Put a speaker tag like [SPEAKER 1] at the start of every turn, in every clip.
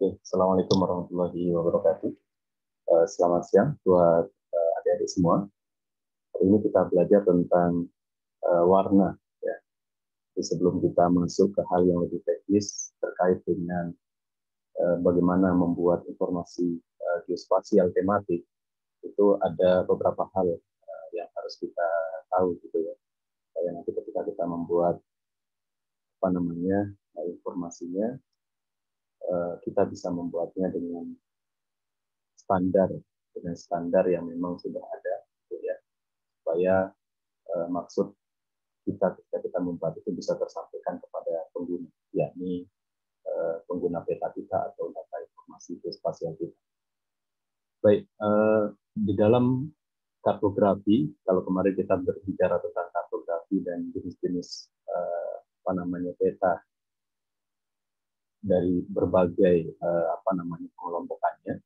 [SPEAKER 1] Oke, Assalamualaikum warahmatullahi wabarakatuh. Selamat siang buat adik-adik semua. Hari ini kita belajar tentang warna. Ya. Jadi sebelum kita masuk ke hal yang lebih teknis terkait dengan bagaimana membuat informasi geospasial tematik, itu ada beberapa hal yang harus kita tahu gitu ya. Supaya nanti ketika kita membuat informasinya, kita bisa membuatnya standar dengan standar yang memang sudah ada, gitu ya, supaya maksud kita ketika kita membuat itu bisa tersampaikan kepada pengguna, yakni pengguna peta kita atau data informasi geospasial kita. Baik, di dalam kartografi, kalau kemarin kita berbicara tentang kartografi dan jenis-jenis peta dari berbagai pengelompokannya,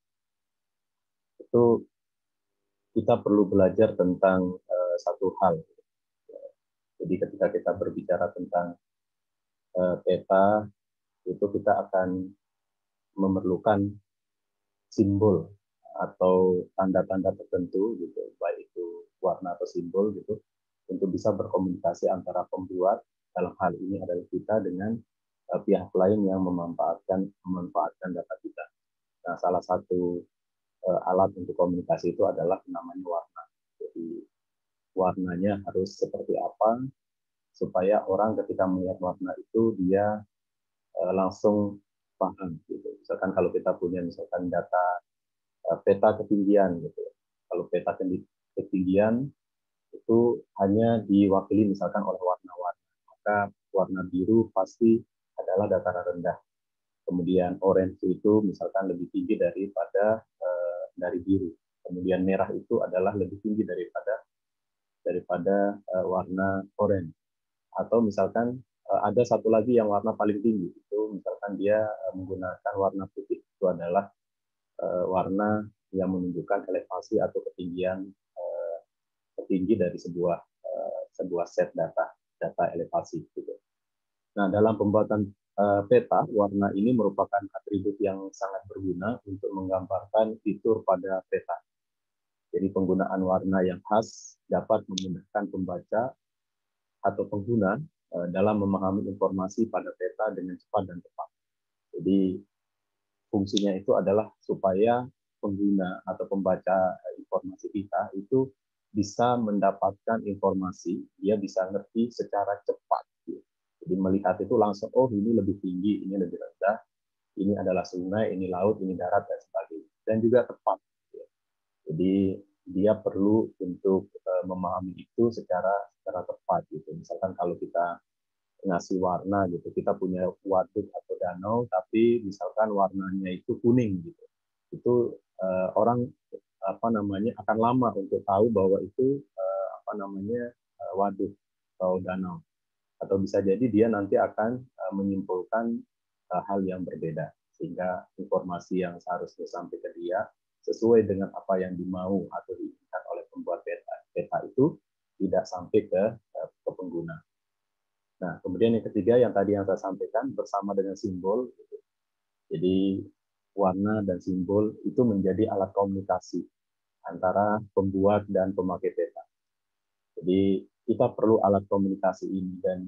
[SPEAKER 1] itu kita perlu belajar tentang satu hal. Jadi ketika kita berbicara tentang peta, itu kita akan memerlukan simbol atau tanda-tanda tertentu gitu, baik itu warna atau simbol gitu, untuk bisa berkomunikasi antara pembuat, dalam hal ini adalah kita, dengan pihak lain yang memanfaatkan data kita. Nah, salah satu alat untuk komunikasi itu adalah namanya warna. Jadi warnanya harus seperti apa supaya orang ketika melihat warna itu dia langsung paham gitu. Misalkan kalau kita punya misalkan data peta ketinggian gitu. Kalau peta ketinggian itu hanya diwakili misalkan oleh warna-warna. Maka warna biru pasti adalah dataran rendah. Kemudian orange itu misalkan lebih tinggi daripada dari biru. Kemudian merah itu adalah lebih tinggi daripada warna orange. Atau misalkan ada satu lagi yang warna paling tinggi, itu misalkan dia menggunakan warna putih, itu adalah warna yang menunjukkan elevasi atau ketinggian tertinggi dari sebuah set data elevasi gitu. Nah, dalam pembuatan peta, warna ini merupakan atribut yang sangat berguna untuk menggambarkan fitur pada peta. Jadi penggunaan warna yang khas dapat memudahkan pembaca atau pengguna dalam memahami informasi pada peta dengan cepat dan tepat. Jadi fungsinya itu adalah supaya pengguna atau pembaca informasi kita itu bisa mendapatkan informasi, dia bisa ngerti secara cepat. Jadi melihat itu langsung, oh ini lebih tinggi, ini lebih rendah, ini adalah sungai, ini laut, ini darat, dan sebagainya. Dan juga tepat. Jadi dia perlu untuk memahami itu secara tepat. Gitu. Misalkan kalau kita ngasih warna gitu, kita punya waduk atau danau, tapi misalkan warnanya itu kuning gitu, itu orang akan lama untuk tahu bahwa itu waduk atau danau, atau bisa jadi dia nanti akan menyimpulkan hal yang berbeda, sehingga informasi yang seharusnya sampai ke dia sesuai dengan apa yang dimau atau diinginkan oleh pembuat peta itu tidak sampai ke pengguna. Nah, kemudian yang ketiga yang tadi yang saya sampaikan bersama dengan simbol. Jadi warna dan simbol itu menjadi alat komunikasi antara pembuat dan pemakai peta. Jadi kita perlu alat komunikasi ini, dan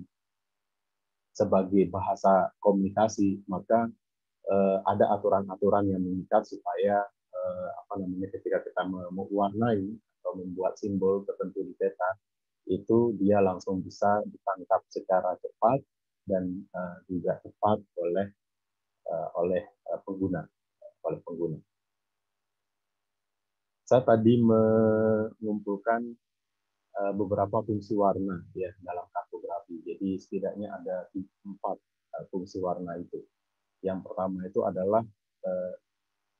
[SPEAKER 1] sebagai bahasa komunikasi maka ada aturan-aturan yang mengikat supaya ketika kita mewarnai atau membuat simbol tertentu di peta, itu dia langsung bisa ditangkap secara cepat dan juga tepat oleh pengguna. Saya tadi mengumpulkan beberapa fungsi warna ya dalam kartografi. Jadi setidaknya ada 4 fungsi warna itu. Yang pertama itu adalah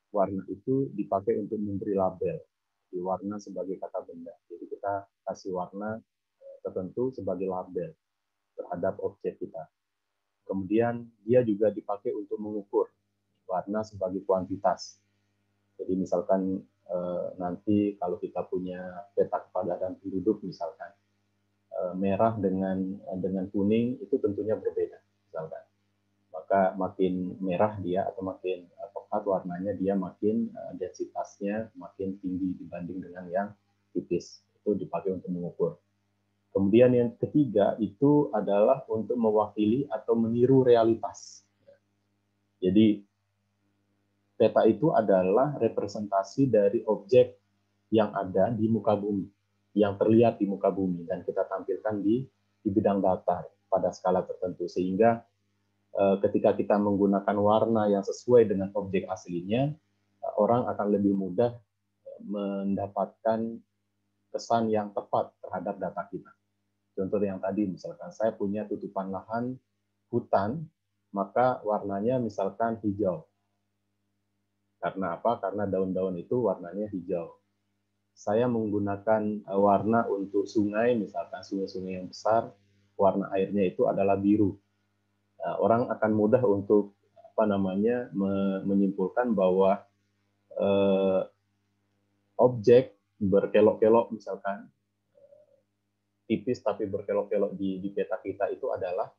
[SPEAKER 1] warna itu dipakai untuk memberi label. Di warna sebagai kata benda. Jadi kita kasih warna tertentu sebagai label terhadap objek kita. Kemudian dia juga dipakai untuk mengukur, warna sebagai kuantitas. Jadi misalkan nanti kalau kita punya peta kepadatan penduduk misalkan, merah dengan kuning itu tentunya berbeda misalkan. Maka makin merah dia atau makin coklat warnanya dia makin densitasnya makin tinggi dibanding dengan yang tipis. Itu dipakai untuk mengukur. Kemudian yang ketiga itu adalah untuk mewakili atau meniru realitas. Jadi peta itu adalah representasi dari objek yang ada di muka bumi, yang terlihat di muka bumi, dan kita tampilkan di bidang data pada skala tertentu, sehingga ketika kita menggunakan warna yang sesuai dengan objek aslinya, orang akan lebih mudah mendapatkan kesan yang tepat terhadap data kita. Contoh yang tadi, misalkan saya punya tutupan lahan hutan, maka warnanya misalkan hijau. Karena apa? Karena daun-daun itu warnanya hijau. Saya menggunakan warna untuk sungai, misalkan sungai-sungai yang besar, warna airnya itu adalah biru. Orang akan mudah untuk menyimpulkan bahwa objek berkelok-kelok, misalkan tipis tapi berkelok-kelok di peta kita itu adalah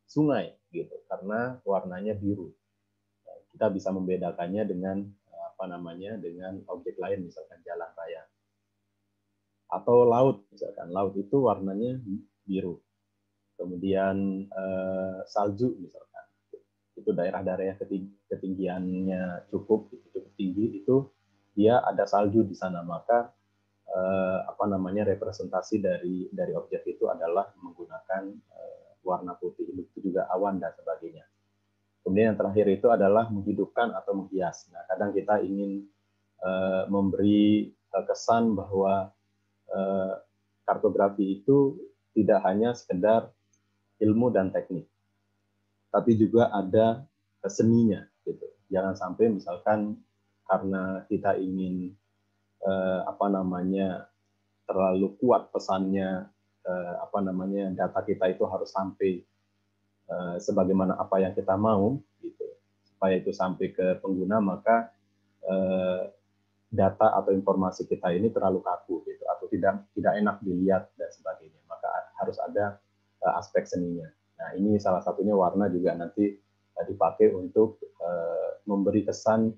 [SPEAKER 1] sungai, gitu, karena warnanya biru. Kita bisa membedakannya dengan dengan objek lain, misalkan jalan raya atau laut, misalkan laut itu warnanya biru. Kemudian salju, misalkan itu daerah-daerah yang ketinggiannya cukup tinggi, itu dia ada salju di sana, maka representasi dari objek itu adalah menggunakan warna putih. Itu juga awan dan sebagainya. Kemudian yang terakhir itu adalah menghidupkan atau menghias. Nah, kadang kita ingin memberi kesan bahwa kartografi itu tidak hanya sekedar ilmu dan teknik, tapi juga ada seninya, gitu. Jangan sampai misalkan karena kita ingin terlalu kuat pesannya, data kita itu harus sampai sebagaimana apa yang kita mau, gitu. Supaya itu sampai ke pengguna, maka data atau informasi kita ini terlalu kaku, gitu, atau tidak enak dilihat dan sebagainya. Maka harus ada aspek seninya. Nah, ini salah satunya warna juga nanti dipakai untuk memberi kesan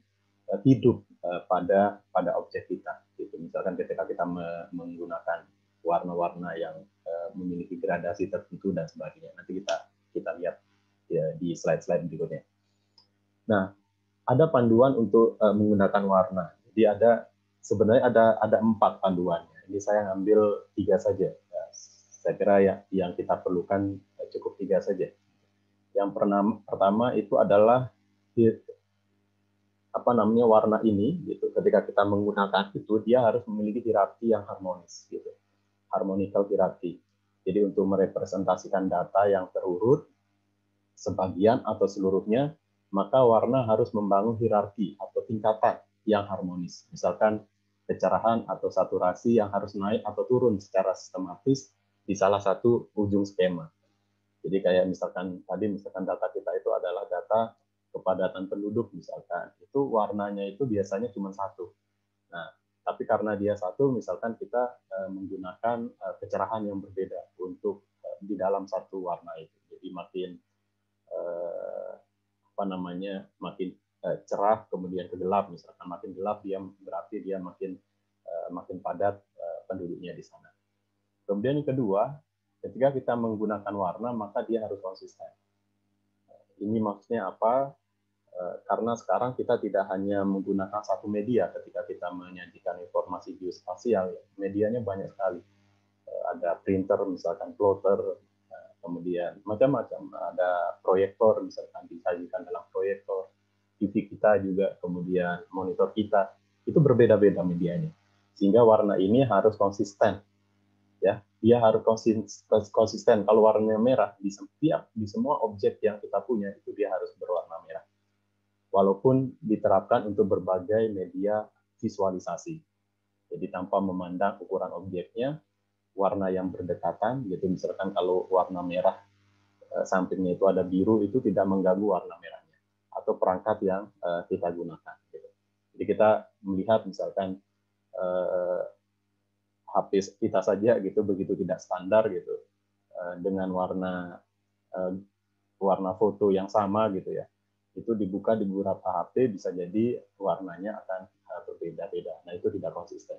[SPEAKER 1] hidup pada objek kita. Gitu. Misalkan ketika kita menggunakan warna-warna yang memiliki gradasi tertentu dan sebagainya. Nanti kita lihat ya, di slide-slide berikutnya. Nah, ada panduan untuk menggunakan warna. Jadi sebenarnya ada 4 panduannya. Ini saya ngambil 3 saja. Ya, saya kira yang kita perlukan cukup 3 saja. Yang pertama itu adalah warna ini, gitu. Ketika kita menggunakan itu, dia harus memiliki hierarki yang harmonis, gitu. Harmonical hierarki. Jadi untuk merepresentasikan data yang terurut, sebagian atau seluruhnya, maka warna harus membangun hierarki atau tingkatan yang harmonis. Misalkan kecerahan atau saturasi yang harus naik atau turun secara sistematis di salah satu ujung skema. Jadi kayak misalkan data kita itu adalah data kepadatan penduduk, misalkan itu warnanya itu biasanya cuma 1. Nah, tapi karena dia 1, misalkan kita menggunakan kecerahan yang berbeda untuk di dalam satu warna itu. Jadi makin makin cerah kemudian ke gelap, misalkan makin gelap dia berarti dia makin padat penduduknya di sana. Kemudian yang kedua, ketika kita menggunakan warna maka dia harus konsisten. Ini maksudnya apa? Karena sekarang kita tidak hanya menggunakan satu media ketika kita menyajikan informasi geospasial, medianya banyak sekali. Ada printer, misalkan plotter, kemudian macam-macam. Ada proyektor, misalkan disajikan dalam proyektor, TV kita juga, kemudian monitor kita, itu berbeda-beda medianya. Sehingga warna ini harus konsisten. Ya, dia harus konsisten. Kalau warnanya merah, di semua objek yang kita punya itu dia harus berwarna merah. Walaupun diterapkan untuk berbagai media visualisasi. Jadi tanpa memandang ukuran objeknya, warna yang berdekatan, gitu. Misalkan kalau warna merah sampingnya itu ada biru, itu tidak mengganggu warna merahnya atau perangkat yang kita gunakan. Gitu. Jadi kita melihat misalkan HP kita saja gitu begitu tidak standar gitu dengan warna foto yang sama gitu ya, itu dibuka di beberapa HP, bisa jadi warnanya akan berbeda-beda. Nah, itu tidak konsisten.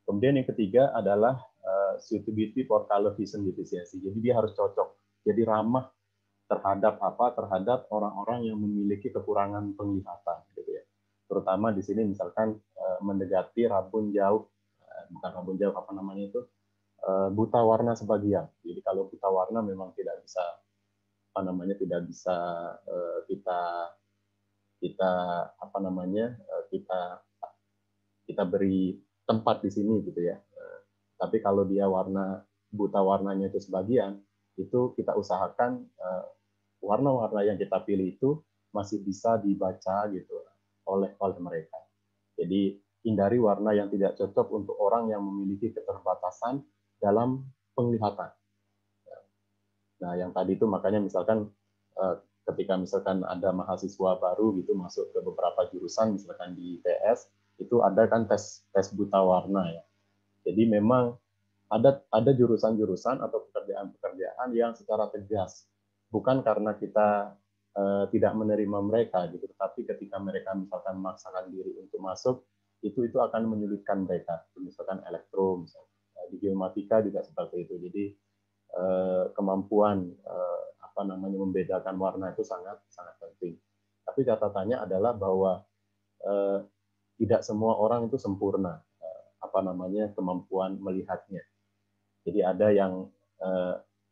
[SPEAKER 1] Kemudian yang ketiga adalah suitability for color vision deficiency. Jadi dia harus cocok. Jadi ramah terhadap apa? Terhadap orang-orang yang memiliki kekurangan penglihatan, gitu ya. Terutama di sini misalkan mendekati rabun jauh, bukan rabun jauh, apa namanya itu, buta warna sebagian. Jadi kalau buta warna memang tidak bisa, apa namanya, tidak bisa kita kita apa namanya kita beri tempat di sini, gitu ya. Tapi kalau dia buta warnanya itu sebagian, itu kita usahakan warna-warna yang kita pilih itu masih bisa dibaca gitu oleh mereka. Jadi hindari warna yang tidak cocok untuk orang yang memiliki keterbatasan dalam penglihatan. Nah, yang tadi itu makanya misalkan ketika misalkan ada mahasiswa baru gitu masuk ke beberapa jurusan, misalkan di ITS, itu ada kan tes buta warna ya. Jadi memang ada jurusan-jurusan atau pekerjaan-pekerjaan yang secara tegas, bukan karena kita tidak menerima mereka gitu, tapi ketika mereka misalkan memaksakan diri untuk masuk, itu akan menyulitkan mereka. Misalkan elektro, misalkan di geomatika juga seperti itu. Jadi kemampuan apa namanya membedakan warna itu sangat sangat penting. Tapi catatannya adalah bahwa tidak semua orang itu sempurna apa namanya kemampuan melihatnya. Jadi ada yang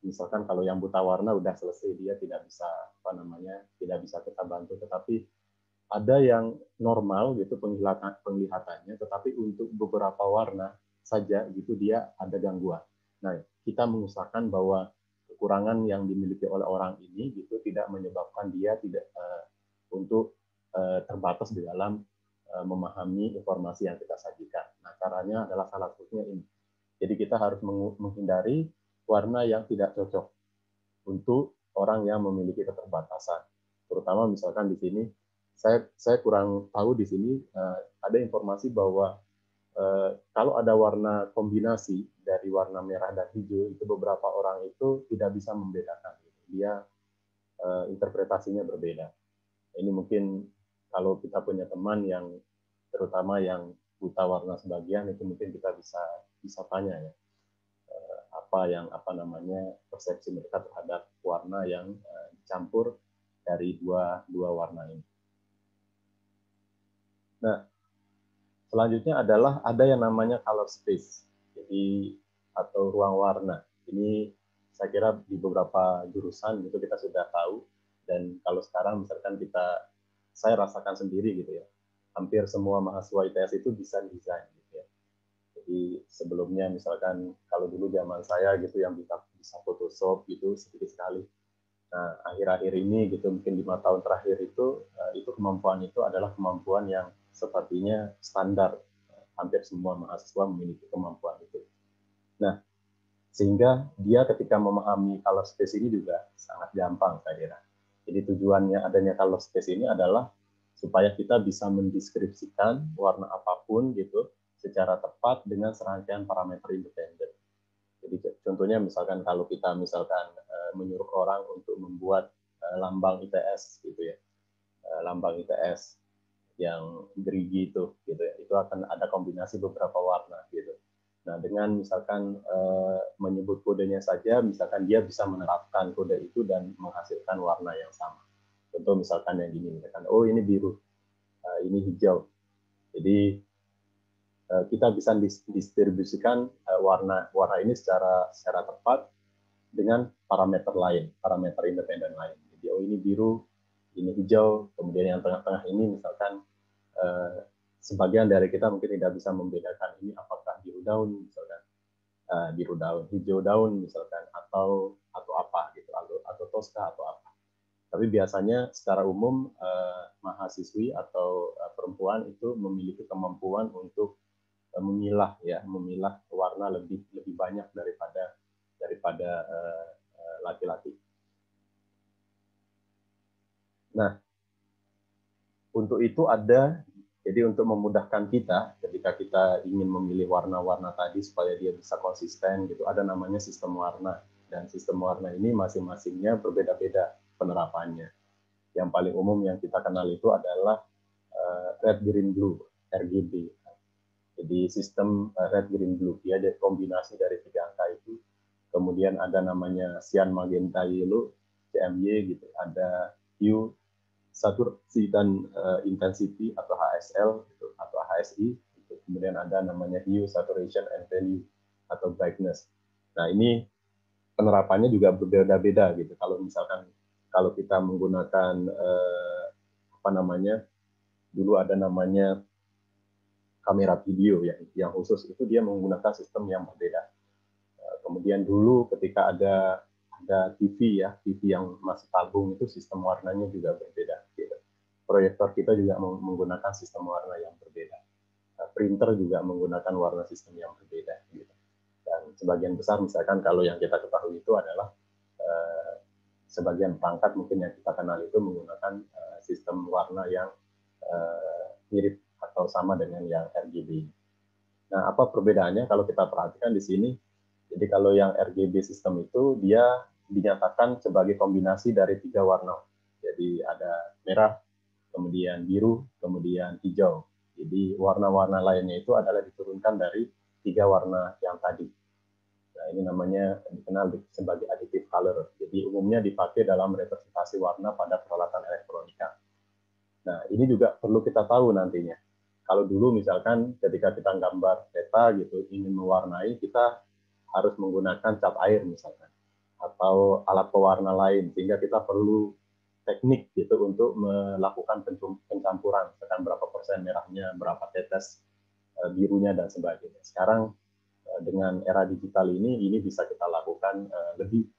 [SPEAKER 1] misalkan kalau yang buta warna udah selesai, dia tidak bisa apa namanya tidak bisa kita bantu, tetapi ada yang normal gitu penglihatannya, tetapi untuk beberapa warna saja gitu dia ada gangguan. Nah, kita mengusahakan bahwa kekurangan yang dimiliki oleh orang ini gitu tidak menyebabkan dia tidak untuk terbatas di dalam memahami informasi yang kita sajikan. Nah, caranya adalah salah satunya ini. Jadi kita harus menghindari warna yang tidak cocok untuk orang yang memiliki keterbatasan. Terutama misalkan di sini, saya kurang tahu di sini ada informasi bahwa kalau ada warna kombinasi dari warna merah dan hijau, itu beberapa orang itu tidak bisa membedakan. Dia interpretasinya berbeda. Ini mungkin kalau kita punya teman yang terutama yang buta warna sebagian, itu mungkin kita bisa tanya ya apa namanya persepsi mereka terhadap warna yang dicampur dari dua warna ini. Nah, selanjutnya adalah ada yang namanya color space, jadi atau ruang warna. Ini saya kira di beberapa jurusan itu kita sudah tahu, dan kalau sekarang misalkan saya rasakan sendiri gitu ya, hampir semua mahasiswa ITS itu bisa desain gitu ya. Jadi sebelumnya misalkan kalau dulu zaman saya gitu yang bisa Photoshop gitu sedikit sekali. Nah, akhir-akhir ini gitu mungkin 5 tahun terakhir itu kemampuan itu adalah kemampuan yang sepertinya standar. Hampir semua mahasiswa memiliki kemampuan itu. Nah, sehingga dia ketika memahami color space ini juga sangat gampang saya kira. Jadi tujuannya adanya color space ini adalah supaya kita bisa mendeskripsikan warna apapun gitu secara tepat dengan serangkaian parameter independen. Jadi contohnya misalkan kalau kita misalkan menyuruh orang untuk membuat lambang ITS gitu ya, lambang ITS yang gerigi itu gitu ya, itu akan ada kombinasi beberapa warna gitu. Nah, dengan misalkan menyebut kodenya saja, misalkan dia bisa menerapkan kode itu dan menghasilkan warna yang sama. Contoh misalkan yang gini, misalkan oh ini biru, ini hijau. Jadi kita bisa distribusikan warna ini secara tepat dengan parameter lain, parameter independen lain. Jadi oh ini biru, ini hijau, kemudian yang tengah-tengah ini misalkan sebagian dari kita mungkin tidak bisa membedakan ini apakah biru daun misalkan, biru daun, hijau daun misalkan, atau apa gitu, atau toska atau apa. Tapi biasanya secara umum mahasiswi atau perempuan itu memiliki kemampuan untuk memilah warna lebih banyak daripada laki-laki. Nah, untuk itu jadi untuk memudahkan kita ketika kita ingin memilih warna-warna tadi supaya dia bisa konsisten gitu, ada namanya sistem warna, dan sistem warna ini masing-masingnya berbeda-beda penerapannya. Yang paling umum yang kita kenal itu adalah red, green, blue, RGB. Jadi sistem red, green, blue, dia ada kombinasi dari 3 angka itu. Kemudian ada namanya cyan, magenta, yellow, CMY gitu. Ada hue, saturasi dan intensity atau HSL gitu, atau HSI. Gitu. Kemudian ada namanya hue, saturation, and value atau brightness. Nah ini penerapannya juga berbeda-beda gitu. Kalau misalkan kalau kita menggunakan apa namanya, dulu ada namanya kamera video yang khusus, itu dia menggunakan sistem yang berbeda. Kemudian dulu ketika ada TV ya, TV yang masih tabung itu sistem warnanya juga berbeda. Gitu. Proyektor kita juga menggunakan sistem warna yang berbeda. Printer juga menggunakan warna sistem yang berbeda. Gitu. Dan sebagian besar misalkan kalau yang kita ketahui itu adalah sebagian perangkat mungkin yang kita kenal itu menggunakan sistem warna yang mirip atau sama dengan yang RGB. Nah, apa perbedaannya kalau kita perhatikan di sini? Jadi kalau yang RGB sistem itu dia dinyatakan sebagai kombinasi dari 3 warna. Jadi ada merah, kemudian biru, kemudian hijau. Jadi warna-warna lainnya itu adalah diturunkan dari 3 warna yang tadi. Nah, ini namanya dikenal sebagai additive color. Jadi umumnya dipakai dalam representasi warna pada peralatan elektronika. Nah, ini juga perlu kita tahu nantinya. Kalau dulu misalkan ketika kita gambar peta gitu, ingin mewarnai, kita harus menggunakan cat air misalkan, atau alat pewarna lain, sehingga kita perlu teknik gitu untuk melakukan pencampuran, misalkan berapa persen merahnya, berapa tetes birunya, dan sebagainya. Sekarang dengan era digital ini bisa kita lakukan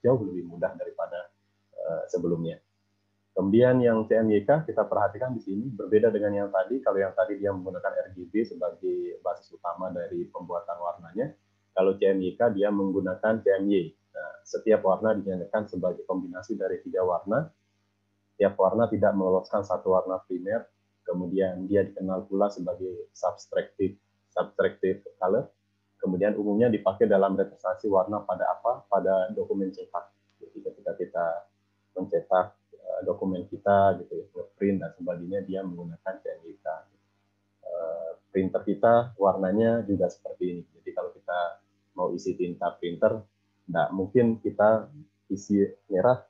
[SPEAKER 1] jauh lebih mudah daripada sebelumnya. Kemudian yang CMYK kita perhatikan di sini berbeda dengan yang tadi. Kalau yang tadi dia menggunakan RGB sebagai basis utama dari pembuatan warnanya, kalau CMYK dia menggunakan CMY. Nah, setiap warna dinyatakan sebagai kombinasi dari 3 warna. Setiap warna tidak meloloskan satu warna primer. Kemudian dia dikenal pula sebagai subtractive color. Kemudian umumnya dipakai dalam representasi warna pada apa? Pada dokumen cetak. Jadi ketika kita mencetak dokumen kita gitu ya, print dan sebagainya, dia menggunakan CMYK. Printer kita warnanya juga seperti ini. Jadi kalau kita mau isi tinta printer, tidak mungkin kita isi merah,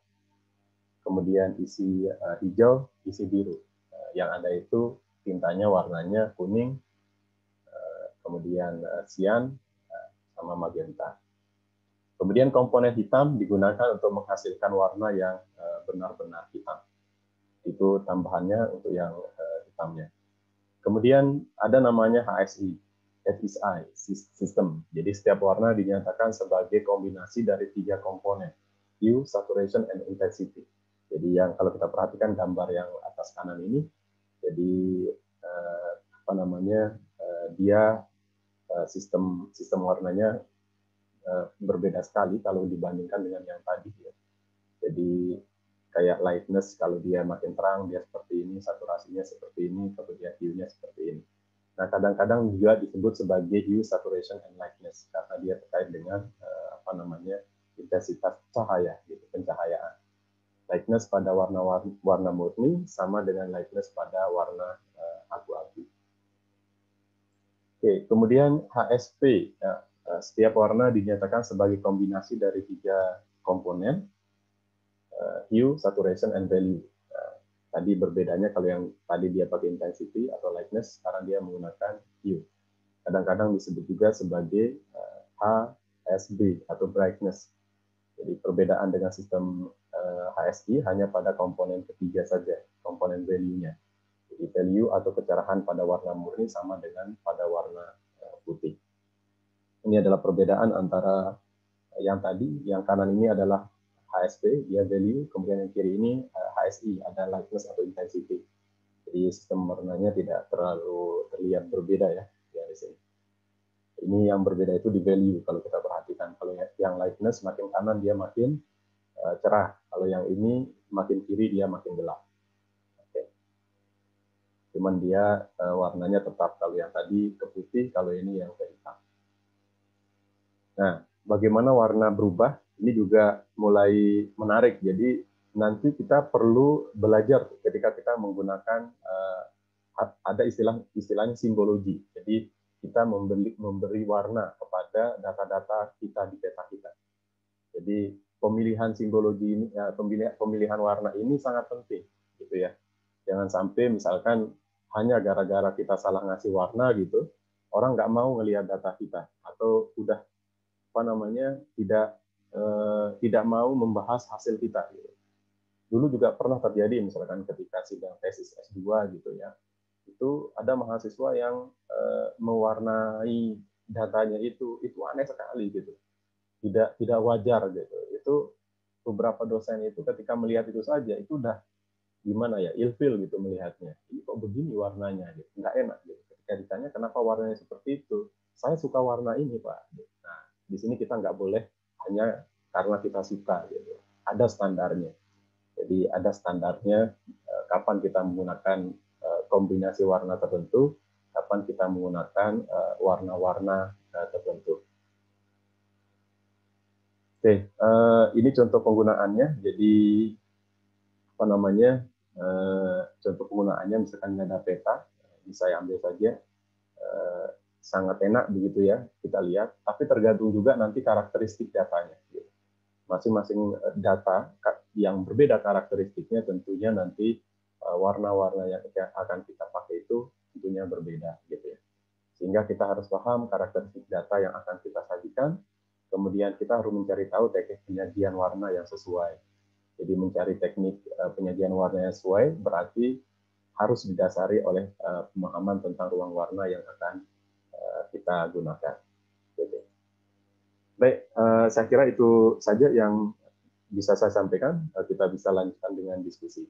[SPEAKER 1] kemudian isi hijau, isi biru. Yang ada itu tintanya warnanya kuning, kemudian cyan, sama magenta. Kemudian komponen hitam digunakan untuk menghasilkan warna yang benar-benar hitam. Itu tambahannya untuk yang hitamnya. Kemudian ada namanya HSI, system. Jadi setiap warna dinyatakan sebagai kombinasi dari 3 komponen, hue, saturation, and intensity. Jadi yang kalau kita perhatikan gambar yang atas kanan ini, jadi apa namanya, dia sistem warnanya berbeda sekali kalau dibandingkan dengan yang tadi ya. Jadi kayak lightness, kalau dia makin terang dia seperti ini, saturasinya seperti ini, kemudian hue-nya seperti ini. Nah, kadang-kadang juga disebut sebagai hue, saturation, and lightness karena dia terkait dengan apa namanya, intensitas cahaya gitu, pencahayaan. Lightness pada warna murni sama dengan lightness pada warna abu-abu. Oke, kemudian HSP. Ya, setiap warna dinyatakan sebagai kombinasi dari 3 komponen, hue, saturation, and value. Tadi berbedanya kalau yang tadi dia pakai intensity atau lightness, sekarang dia menggunakan hue. Kadang-kadang disebut juga sebagai HSB atau brightness. Jadi perbedaan dengan sistem HSI hanya pada komponen ketiga saja, komponen value-nya. Jadi value atau kecerahan pada warna murni sama dengan pada warna putih. Ini adalah perbedaan antara yang tadi, yang kanan ini adalah HSP, dia value, kemudian yang kiri ini HSI, ada lightness atau intensity. Jadi sistem warnanya tidak terlalu terlihat berbeda ya di sini. Ini yang berbeda itu di value kalau kita perhatikan. Kalau yang lightness makin kanan dia makin cerah, kalau yang ini makin kiri dia makin gelap. Cuman dia warnanya tetap, kalau yang tadi ke putih, kalau ini yang ke hitam. Nah, bagaimana warna berubah? Ini juga mulai menarik. Jadi nanti kita perlu belajar ketika kita menggunakan ada istilahnya simbologi. Jadi kita memberi warna kepada data-data kita di peta kita. Jadi pemilihan simbologi ini, pemilihan warna ini sangat penting, gitu ya. Jangan sampai misalkan hanya gara-gara kita salah ngasih warna gitu, orang nggak mau ngelihat data kita atau udah tidak mau membahas hasil kita. Gitu. Dulu juga pernah terjadi misalkan ketika sidang tesis S2 gitu ya, itu ada mahasiswa yang mewarnai datanya itu aneh sekali gitu, tidak wajar gitu. Itu beberapa dosen itu ketika melihat itu saja itu udah gimana ya, ilfil gitu melihatnya, ini kok begini warnanya gitu, nggak enak gitu. Ketika ditanya kenapa warnanya seperti itu, saya suka warna ini Pak. Nah di sini kita nggak boleh hanya karena kita suka gitu, ada standarnya. Jadi ada standarnya kapan kita menggunakan kombinasi warna tertentu, kapan kita menggunakan warna-warna tertentu. Oke, ini contoh penggunaannya. Jadi contoh penggunaannya misalkan ada peta, bisa ambil saja. Sangat enak begitu ya kita lihat. Tapi tergantung juga nanti karakteristik datanya. Masing-masing data yang berbeda karakteristiknya tentunya nanti warna-warna yang akan kita pakai itu tentunya berbeda gitu ya. Sehingga kita harus paham karakteristik data yang akan kita sajikan, kemudian kita harus mencari tahu teknik penyajian warna yang sesuai. Jadi mencari teknik penyajian warna yang sesuai berarti harus didasari oleh pemahaman tentang ruang warna yang akan kita gunakan. Gitu. Baik, saya kira itu saja yang bisa saya sampaikan. Kita bisa lanjutkan dengan diskusi.